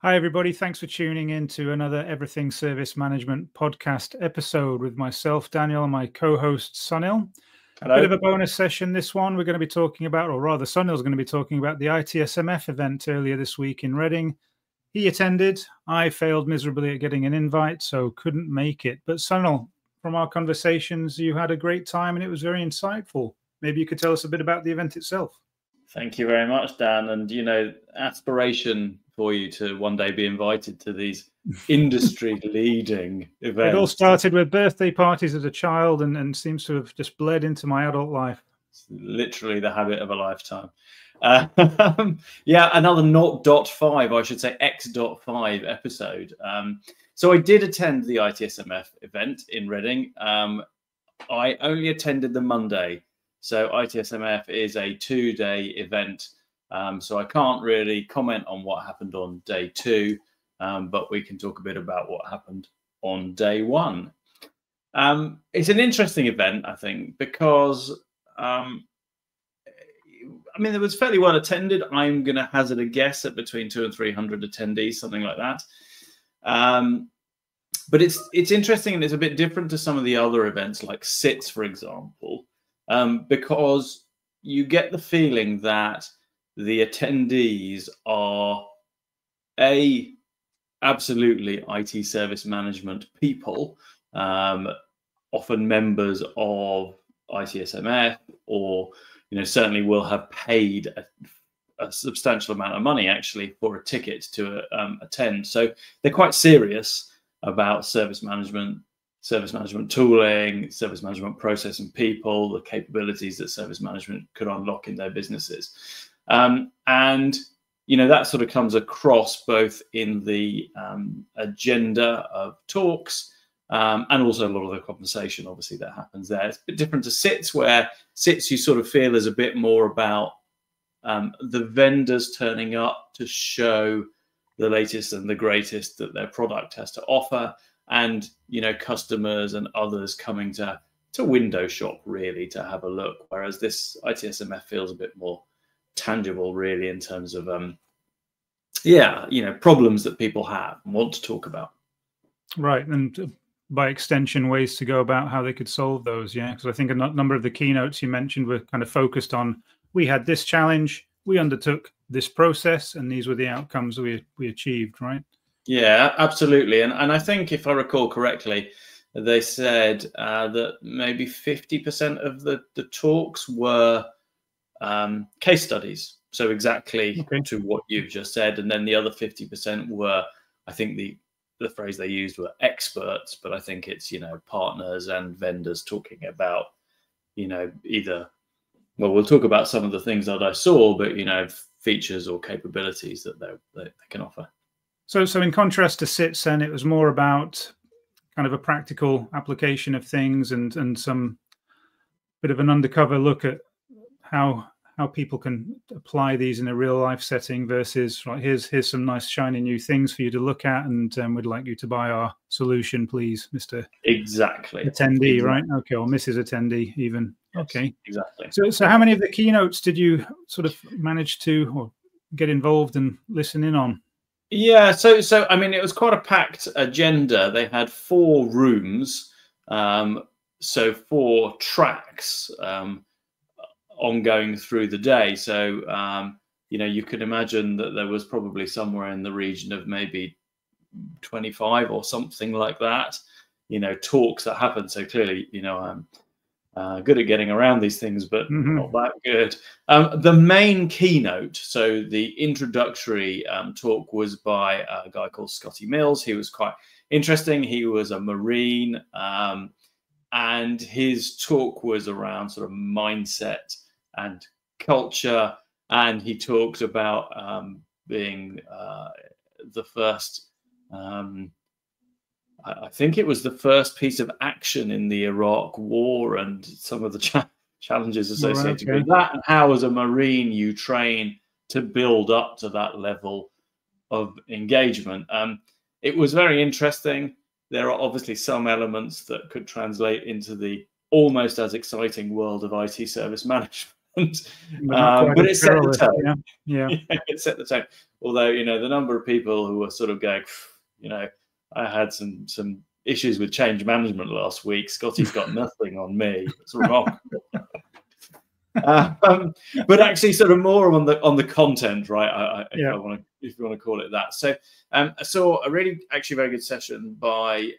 Hi, everybody. Thanks for tuning in to another Everything Service Management podcast episode with myself, Daniel, and my co-host, Sunil. Hello. Bit of a bonus session, this one. We're going to be talking about, or rather, Sunil's going to be talking about the ITSMF event earlier this week in Reading. He attended. I failed miserably at getting an invite, so couldn't make it. But Sunil, from our conversations, you had a great time and it was very insightful. Maybe you could tell us a bit about the event itself. Thank you very much, Dan. And, aspiration for you to one day be invited to these industry-leading events. It all started with birthday parties as a child and seems to have just bled into my adult life. It's literally the habit of a lifetime. Yeah, another 0.5, I should say X.5 episode. So I did attend the ITSMF event in Reading. I only attended the Monday. So ITSMF is a 2-day event. So I can't really comment on what happened on day 2, but we can talk a bit about what happened on day 1. It's an interesting event, I think, because, it was fairly well attended. I'm going to hazard a guess at between 200 and 300 attendees, something like that. But it's interesting, and it's a bit different to some of the other events like SITS, for example, because you get the feeling that the attendees are absolutely IT service management people, often members of ITSMF, or certainly will have paid a substantial amount of money actually for a ticket to attend. So they're quite serious about service management tooling, service management process and people, the capabilities that service management could unlock in their businesses. And that sort of comes across both in the agenda of talks and also a lot of the conversation, obviously, that happens there. It's a bit different to SITS, where SITS you sort of feel is a bit more about the vendors turning up to show the latest and the greatest that their product has to offer, and customers and others coming to window shop really to have a look. Whereas this ITSMF feels a bit more tangible, really, in terms of problems that people have and want to talk about. Right, and by extension, ways to go about how they could solve those. Yeah, because I think a number of the keynotes you mentioned were kind of focused on, we had this challenge, we undertook this process, and these were the outcomes we achieved, right? Yeah, absolutely. And I think, if I recall correctly, they said that maybe 50% of the talks were case studies. So exactly to what you've just said. And then the other 50% were, I think the phrase they used were experts, but I think it's, partners and vendors talking about, either, well, we'll talk about some of the things that I saw, but, features or capabilities that they can offer. So in contrast to SITS, then, it was more about kind of a practical application of things and some bit of an undercover look at how people can apply these in a real life setting versus, right, here's some nice shiny new things for you to look at, and we'd like you to buy our solution, please, Mr. Exactly. Attendee, right? Okay, or Mrs. Attendee even. Yes, okay, exactly. So how many of the keynotes did you sort of manage to or get involved and listen in on? Yeah, so it was quite a packed agenda. They had 4 rooms, so 4 tracks ongoing through the day. So you could imagine that there was probably somewhere in the region of maybe 25 or something like that, talks that happened. So clearly, I'm good at getting around these things, but not that good. The main keynote, so the introductory talk, was by a guy called Scotty Mills. He was quite interesting. He was a Marine, and his talk was around sort of mindset and culture. And he talked about being the first, I think it was the first piece of action in the Iraq War, and some of the challenges associated with that, and how, as a Marine, you train to build up to that level of engagement. It was very interesting. There are obviously some elements that could translate into the almost as exciting world of IT service management But it set the tone. Yeah. It set the tone. Although, you know, the number of people who were sort of going, you know, I had some issues with change management last week. Scotty's got nothing on me. It's wrong. But actually, sort of more on the content, right? If you want to call it that. So I saw a really actually very good session by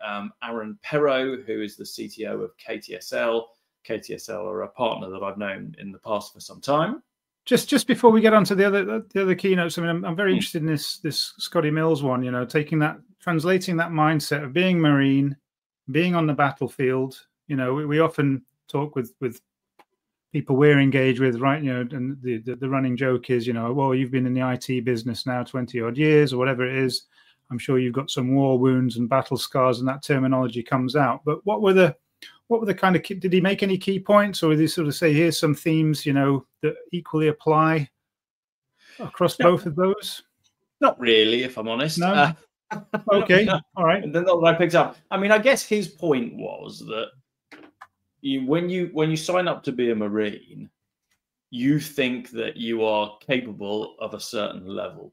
Aaron Perrow, who is the CTO of KTSL. KTSL are a partner that I've known in the past for some time. Just before we get on to the other keynotes, I mean, I'm very interested in this Scotty Mills one. You know, translating that mindset of being Marine, being on the battlefield. You know, we often talk with people we're engaged with, right? You know, and the running joke is, you know, well, you've been in the IT business now 20 odd years or whatever it is. I'm sure you've got some war wounds and battle scars, and that terminology comes out. But what were the kind of, did he make any key points, or did he sort of say, here's some themes, you know, that equally apply across both of those? Not really, if I'm honest. No. Okay. No. All right. And then not that I picked up. I mean, I guess his point was that when you sign up to be a Marine, you think that you are capable of a certain level.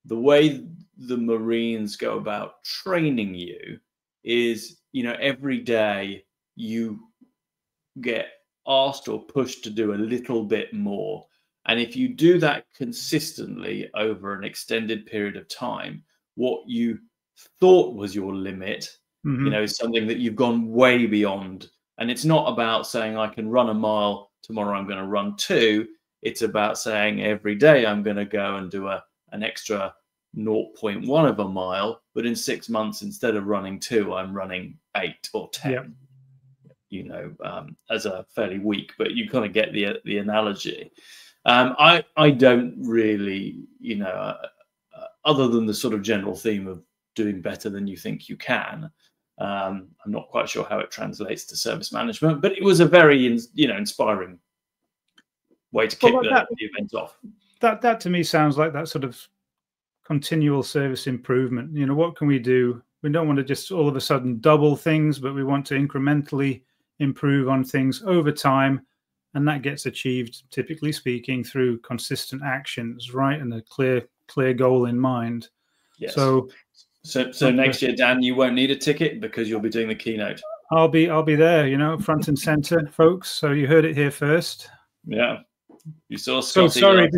The way the Marines go about training you is, you know, every day you get asked or pushed to do a little bit more. And if you do that consistently over an extended period of time, what you thought was your limit, you know, is something that you've gone way beyond. And it's not about saying I can run a mile, tomorrow I'm going to run 2. It's about saying every day I'm going to go and do an extra 0.1 of a mile, but in 6 months, instead of running 2, I'm running 8 or 10. Yep. You know, as a fairly weak, but you kind of get the analogy. I don't really, you know, other than the sort of general theme of doing better than you think you can. I'm not quite sure how it translates to service management, but it was a very, you know, inspiring way to kick the event off. That to me sounds like that sort of continual service improvement. You know, what can we do? We don't want to just all of a sudden double things, but we want to incrementally improve on things over time. And that gets achieved, typically speaking, through consistent actions, right? And a clear goal in mind. Yes. So next year, Dan, you won't need a ticket because you'll be doing the keynote. I'll be there, you know, front and center, folks. So you heard it here first. Yeah. You saw Scotty. So sorry,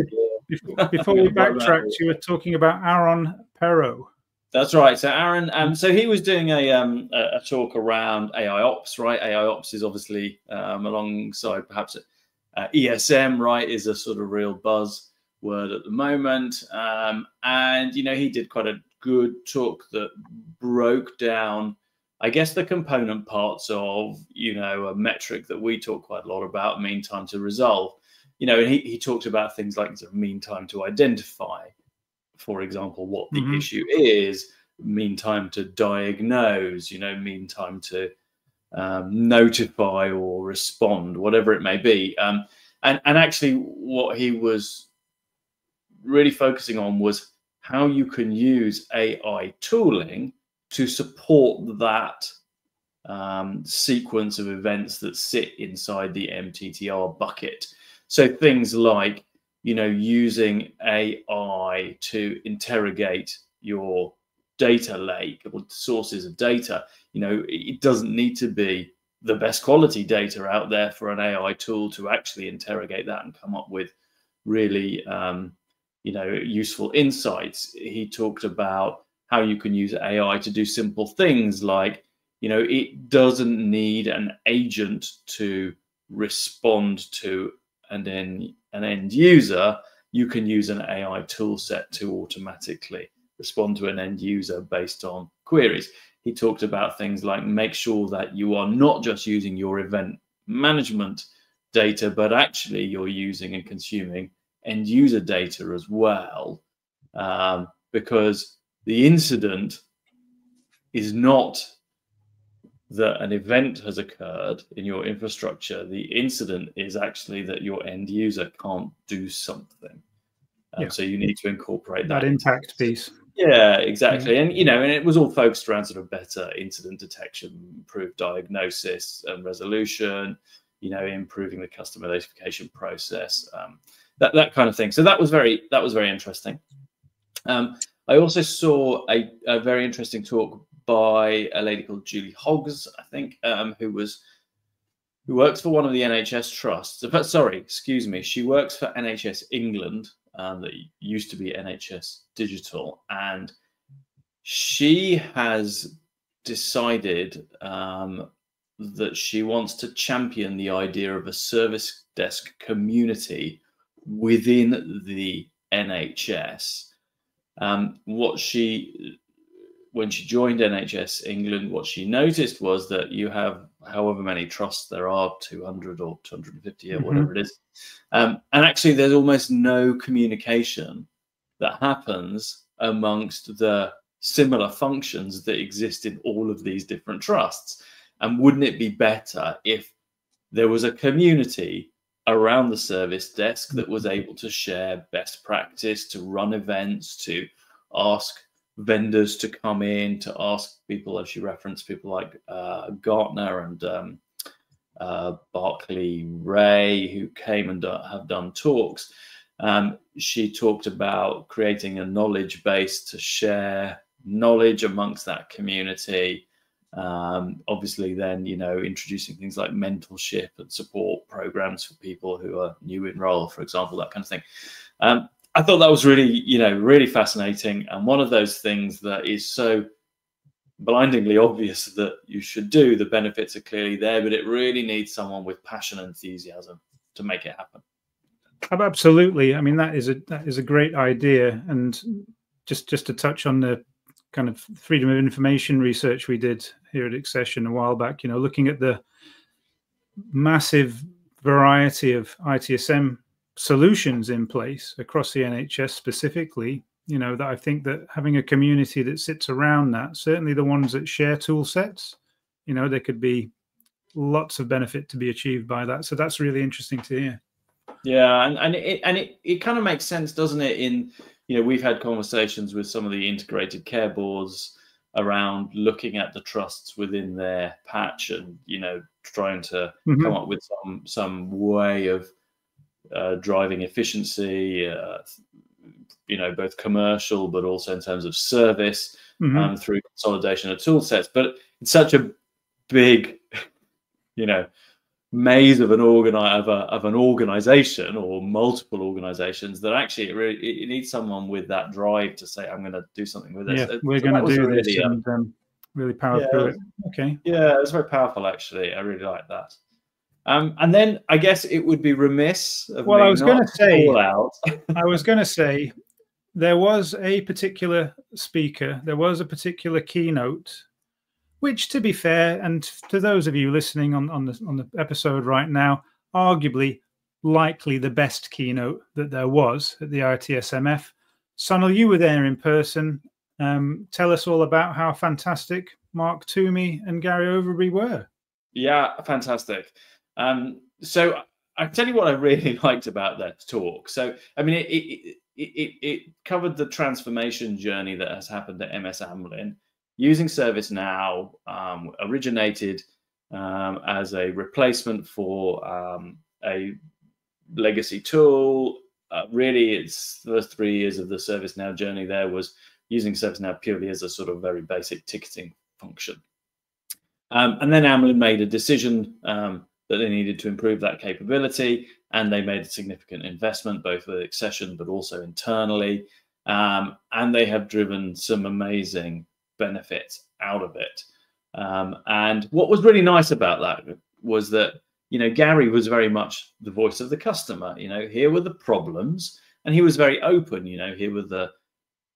before we backtracked, you were talking about Aaron Perrow. That's right. So Aaron, so he was doing a talk around AI ops, right? AI ops is obviously alongside perhaps ESM, right, is a sort of real buzz word at the moment. And, you know, he did quite a good talk that broke down, I guess, the component parts of, you know, a metric that we talk quite a lot about, mean time to resolve. You know, and he talked about things like sort of mean time to identify, for example, what the issue is, mean time to diagnose, you know, mean time to notify or respond, whatever it may be. And actually what he was really focusing on was how you can use AI tooling to support that sequence of events that sit inside the MTTR bucket. So things like, you know, using AI to interrogate your data lake or sources of data. You know, it doesn't need to be the best quality data out there for an AI tool to actually interrogate that and come up with really, you know, useful insights. He talked about how you can use AI to do simple things like, you know, it doesn't need an agent to respond to an end user. You can use an AI tool set to automatically respond to an end user based on queries. He talked about things like make sure that you are not just using your event management data, but actually you're using and consuming end user data as well, because the incident is not that an event has occurred in your infrastructure. The incident is actually that your end user can't do something. So you need to incorporate that impact piece. Yeah, exactly. And, you know, and it was all focused around sort of better incident detection, improved diagnosis and resolution, you know, improving the customer notification process, that kind of thing. So that was very interesting. I also saw a very interesting talk by a lady called Julie Hoggs, I think, who works for one of the NHS trusts. But sorry, excuse me, she works for NHS England, that used to be NHS Digital, and she has decided that she wants to champion the idea of a service desk community within the NHS. When she joined NHS England, what she noticed was that you have however many trusts there are, 200 or 250 or whatever it is. And actually there's almost no communication that happens amongst the similar functions that exist in all of these different trusts. And wouldn't it be better if there was a community around the service desk that was able to share best practice, to run events, to ask vendors to come in, to ask people, as you referenced, people like Gartner and Barclay Ray, who came and have done talks. She talked about creating a knowledge base to share knowledge amongst that community. Obviously then, you know, introducing things like mentorship and support programs for people who are new in role, for example, that kind of thing. I thought that was really, you know, really fascinating, and one of those things that is so blindingly obvious that you should do. The benefits are clearly there, but it really needs someone with passion and enthusiasm to make it happen. Absolutely. I mean, that is a great idea. And just to touch on the kind of freedom of information research we did here at Xcession a while back, you know, looking at the massive variety of ITSM solutions in place across the NHS specifically, you know, that I think that having a community that sits around that, certainly the ones that share tool sets, you know, there could be lots of benefit to be achieved by that. So that's really interesting to hear. Yeah, and it kind of makes sense, doesn't it? In, you know, we've had conversations with some of the integrated care boards around looking at the trusts within their patch and, you know, trying to come up with some way of driving efficiency, you know, both commercial but also in terms of service through consolidation of tool sets. But it's such a big, you know, maze of an organization or multiple organizations that actually it needs someone with that drive to say, I'm going to do something with this. Yeah, we're going to do this, and really powerful. Yeah, okay. Yeah, it's very powerful, actually. I really like that. And then I guess it would be remiss of me I was going to say, out. I was going to say, there was a particular speaker, there was a particular keynote, which, to be fair, and to those of you listening on the episode right now, arguably, likely the best keynote that there was at the ITSMF. Sunil, you were there in person. Tell us all about how fantastic Mark Twomey and Gary Overbury were. Yeah, fantastic. So I'll tell you what I really liked about that talk. So, I mean, it covered the transformation journey that has happened at MS Amlin using ServiceNow, originated as a replacement for a legacy tool. Really, it's the first 3 years of the ServiceNow journey there was using ServiceNow purely as a sort of very basic ticketing function. And then Amlin made a decision that they needed to improve that capability, and they made a significant investment, both with Xcession, but also internally. And they have driven some amazing benefits out of it. And what was really nice about that was that, you know, Gary was very much the voice of the customer. You know, here were the problems, and he was very open. You know, here were the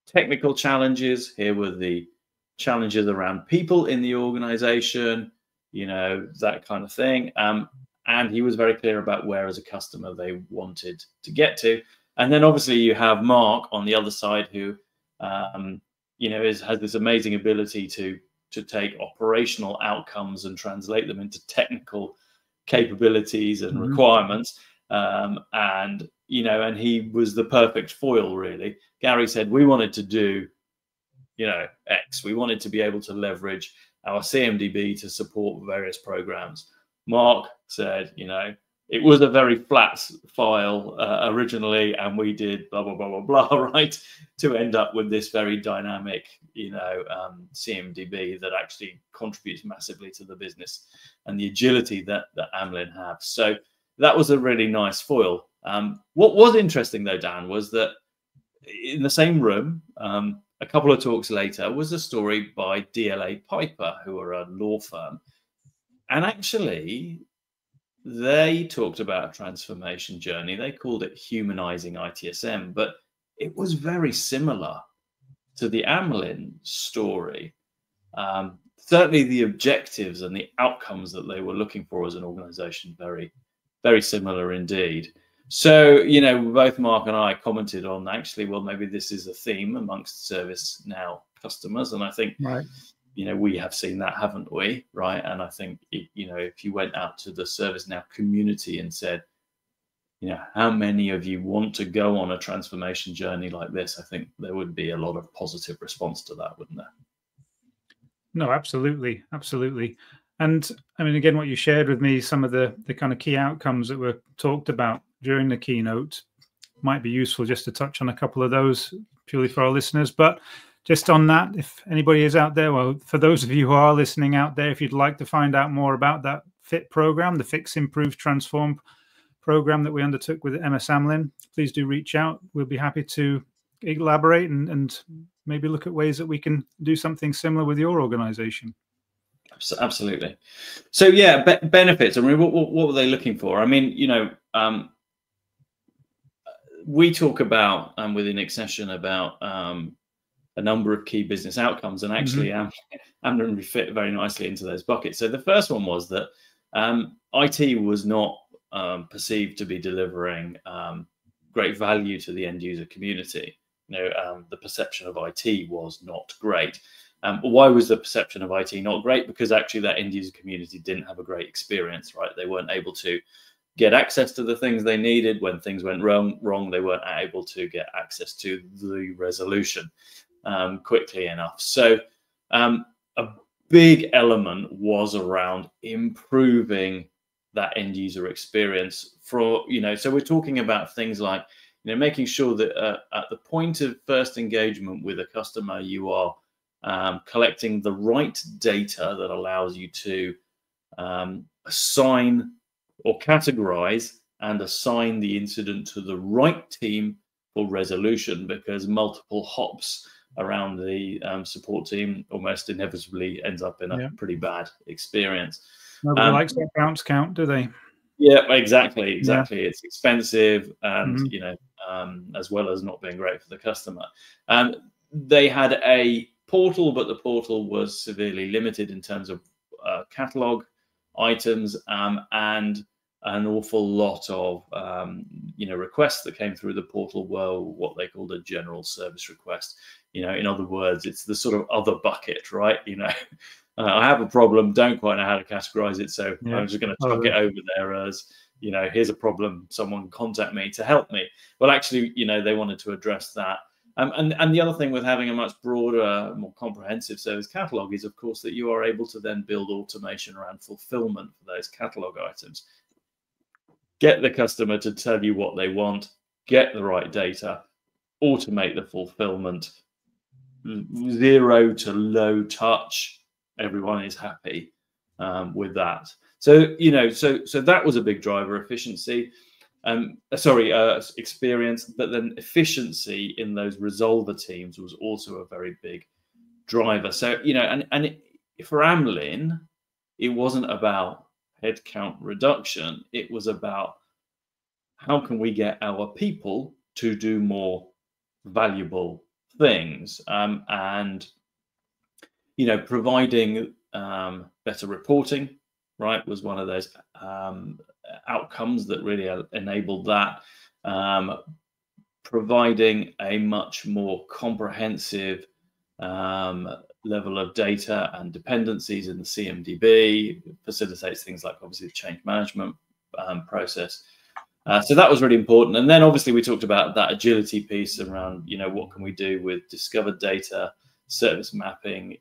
technical challenges, here were the challenges around people in the organization, you know, that kind of thing. And he was very clear about where, as a customer, they wanted to get to. And then obviously you have Mark on the other side, who, you know, has this amazing ability to take operational outcomes and translate them into technical capabilities and requirements. And, you know, and he was the perfect foil, really. Gary said, we wanted to do, you know, X. We wanted to be able to leverage our CMDB to support various programs. Mark said, it was a very flat file originally, and we did blah, blah, blah, blah, blah, right, to end up with this very dynamic, CMDB that actually contributes massively to the business and the agility that Amlin have. So that was a really nice foil. What was interesting, though, Dan, was that in the same room, a couple of talks later, was a story by DLA Piper, who are a law firm. And actually, they talked about a transformation journey. They called it humanizing ITSM, but it was very similar to the Amlin story. Certainly the objectives and the outcomes that they were looking for as an organization, very, very similar indeed. So, both Mark and I commented on, actually, well, maybe this is a theme amongst ServiceNow customers. And I think, right, we have seen that, haven't we? Right. And I think, if you went out to the ServiceNow community and said, how many of you want to go on a transformation journey like this? I think there would be a lot of positive response to that, wouldn't there? No, absolutely. Absolutely. And I mean, again, what you shared with me, some of the kind of key outcomes that were talked about during the keynote, might be useful just to touch on a couple of those purely for our listeners. But just on that, if anybody is out there, well, for those of you who are listening out there, if you'd like to find out more about that FIT program, the Fix, Improve, Transform program that we undertook with MS Amlin, please do reach out. We'll be happy to elaborate and maybe look at ways that we can do something similar with your organization. Absolutely. So yeah, benefits. I mean, what were they looking for? I mean, we talk about within Xcession about a number of key business outcomes, and actually Amlin fit very nicely into those buckets. So the first one was that IT was not perceived to be delivering great value to the end user community. The perception of IT was not great. Why was the perception of IT not great? Because actually that end user community didn't have a great experience, right? They weren't able to get access to the things they needed. When things went wrong, they weren't able to get access to the resolution quickly enough. So a big element was around improving that end user experience so we're talking about things like, making sure that at the point of first engagement with a customer, you are collecting the right data that allows you to assign or categorize and assign the incident to the right team for resolution, because multiple hops around the support team almost inevitably ends up in a pretty bad experience. Nobody likes that bounce count, do they? Yeah, exactly. Yeah. It's expensive, and as well as not being great for the customer. They had a portal, but the portal was severely limited in terms of catalog items, and an awful lot of requests that came through the portal were what they called a general service request. In other words, it's the sort of other bucket, right? I have a problem, don't quite know how to categorize it, so I'm just going to chuck it over there as, here's a problem, someone contact me to help me. Well, actually, they wanted to address that. And the other thing with having a much broader, more comprehensive service catalog is, of course, that you are able to then build automation around fulfillment for those catalog items. Get the customer to tell you what they want, get the right data, automate the fulfillment, 0 to low touch. Everyone is happy with that. So, so that was a big driver, efficiency. Experience, but then efficiency in those resolver teams was also a very big driver. So, for Amlin, it wasn't about headcount reduction. It was about how can we get our people to do more valuable things, and providing better reporting, right, was one of those outcomes that really enabled that. Providing a much more comprehensive level of data and dependencies in the CMDB facilitates things like, obviously, the change management process. So that was really important. And then obviously we talked about that agility piece around, what can we do with discovered data, service mapping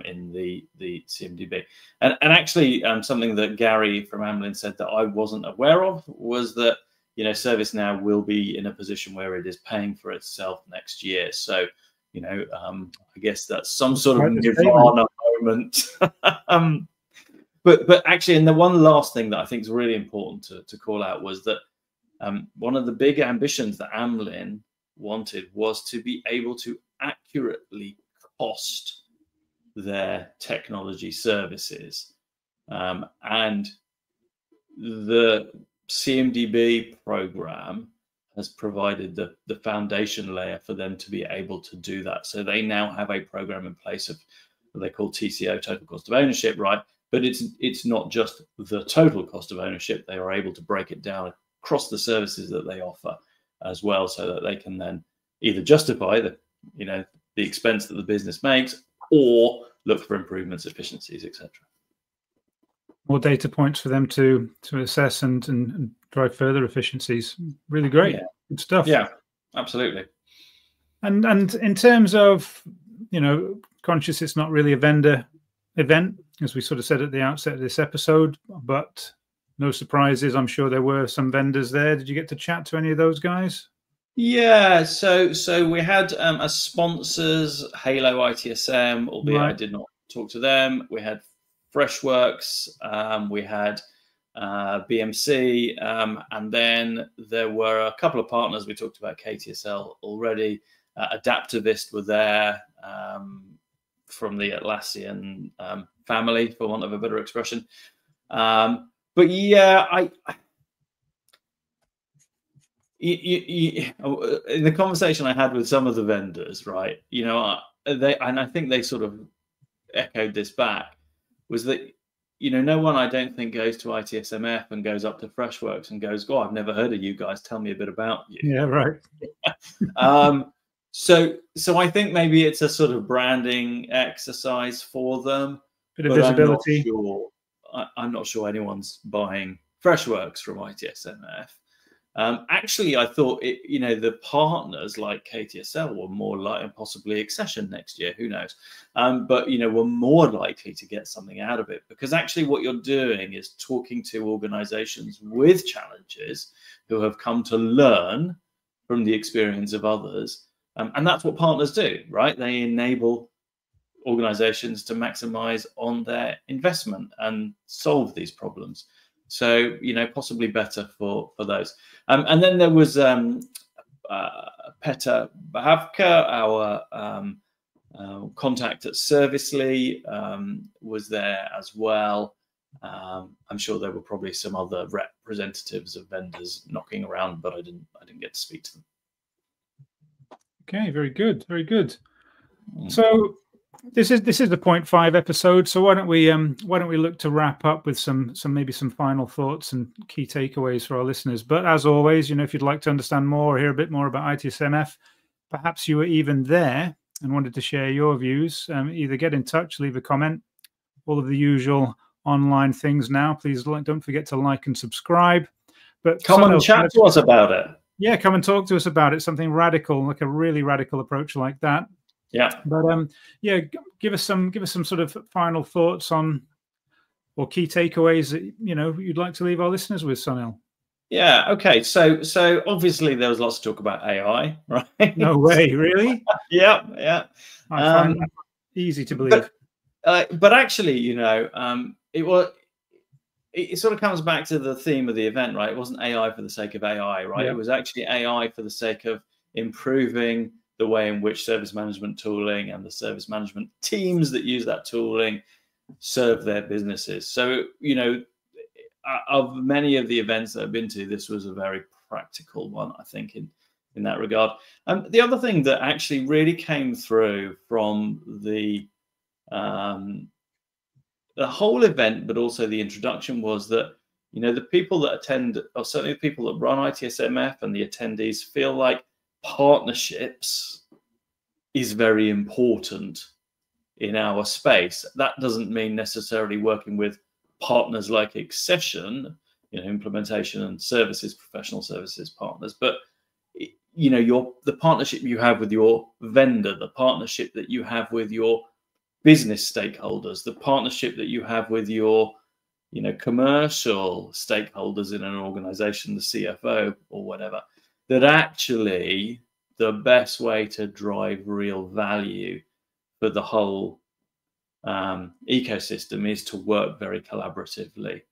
in the CMDB. And actually, something that Gary from Amlin said that I wasn't aware of was that, you know, ServiceNow will be in a position where it is paying for itself next year. So, you know, I guess that's some sort of nirvana moment. But actually, and the one last thing that I think is really important to call out was that one of the big ambitions that Amlin wanted was to be able to accurately cost their technology services. And the CMDB program has provided the foundation layer for them to be able to do that. So they now have a program in place of what they call TCO, total cost of ownership, right? But it's not just the total cost of ownership. They are able to break it down across the services that they offer as well, so that they can then either justify the expense that the business makes, or look for improvements, efficiencies, etc. More data points for them to assess and drive further efficiencies. Really great. Yeah. Good stuff. Yeah, absolutely. And in terms of, you know, conscious it's not really a vendor event, as we sort of said at the outset of this episode, but no surprises. I'm sure there were some vendors there. Did you get to chat to any of those guys? Yeah, so we had as sponsors Halo ITSM, albeit I did not talk to them. We had Freshworks, we had BMC, and then there were a couple of partners. We talked about KTSL already. Adaptivist were there from the Atlassian family, for want of a better expression. But yeah, in the conversation I had with some of the vendors, right, you know, I think they sort of echoed this back, was that, you know, no one, I don't think, goes to ITSMF and goes up to Freshworks and goes, "Oh, I've never heard of you guys. Tell me a bit about you." Yeah, right. So I think maybe it's a sort of branding exercise for them. Bit of visibility. I'm not sure anyone's buying Freshworks from ITSMF. Actually, I thought the partners like KTSL were more likely, and possibly Xcession next year, who knows? But were more likely to get something out of it, because actually what you're doing is talking to organizations with challenges who have come to learn from the experience of others. And that's what partners do, right? They enable organizations to maximize on their investment and solve these problems. So, possibly better for those. And then there was Peter Bahavka, our contact at Servicely, was there as well. I'm sure there were probably some other representatives of vendors knocking around, but I didn't get to speak to them. Okay, very good, very good. So this is the 0.5 episode. So why don't we look to wrap up with some final thoughts and key takeaways for our listeners. But as always, if you'd like to understand more or hear a bit more about ITSMF, perhaps you were even there and wanted to share your views, either get in touch, leave a comment, all of the usual online things now. Please don't forget to like and subscribe. But come and chat to us about it. Yeah, come and talk to us about it. Something radical, like a really radical approach like that. Yeah. But give us some sort of final thoughts on, or key takeaways that you'd like to leave our listeners with, Sunil. Yeah. Okay. So obviously there was lots of talk about AI, right? No way, really? Yeah. I find that easy to believe. But actually, it sort of comes back to the theme of the event, right? It wasn't AI for the sake of AI, right? Yeah. It was actually AI for the sake of improving the way in which service management tooling and the service management teams that use that tooling serve their businesses. So, of many of the events that I've been to, this was a very practical one, I think, in that regard. The other thing that actually really came through from the whole event, but also the introduction, was that, the people that attend, or certainly the people that run ITSMF and the attendees, feel like partnerships is very important in our space. That doesn't mean necessarily working with partners like Xcession, implementation and services, professional services partners, but the partnership you have with your vendor, the partnership that you have with your business stakeholders, the partnership that you have with your commercial stakeholders in an organization, the CFO or whatever, that actually the best way to drive real value for the whole ecosystem is to work very collaboratively,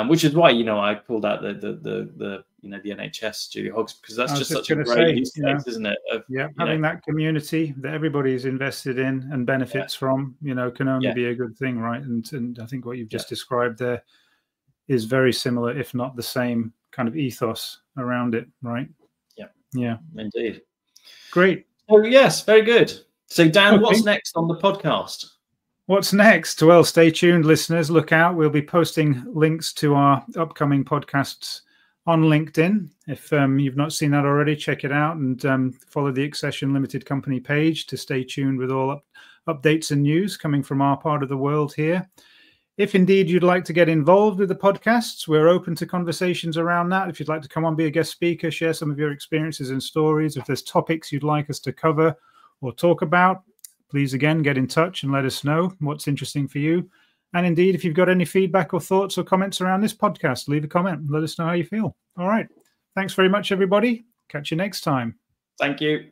which is why I pulled out the NHS Studio Hogs, because that's just such a great use case, isn't it? Having that community that everybody's invested in and benefits from, can only be a good thing, right? And I think what you've just described there is very similar, if not the same kind of ethos around it, right? Yeah, indeed. Great. Oh yes, very good. So Dan, what's next on the podcast? What's next? Well, stay tuned, listeners. Look out. We'll be posting links to our upcoming podcasts on LinkedIn. If you've not seen that already, check it out and follow the Xcession Limited Company page to stay tuned with all updates and news coming from our part of the world here. If indeed you'd like to get involved with the podcasts, we're open to conversations around that. If you'd like to come on, be a guest speaker, share some of your experiences and stories. If there's topics you'd like us to cover or talk about, please again get in touch and let us know what's interesting for you. And indeed, if you've got any feedback or thoughts or comments around this podcast, leave a comment and let us know how you feel. All right. Thanks very much, everybody. Catch you next time. Thank you.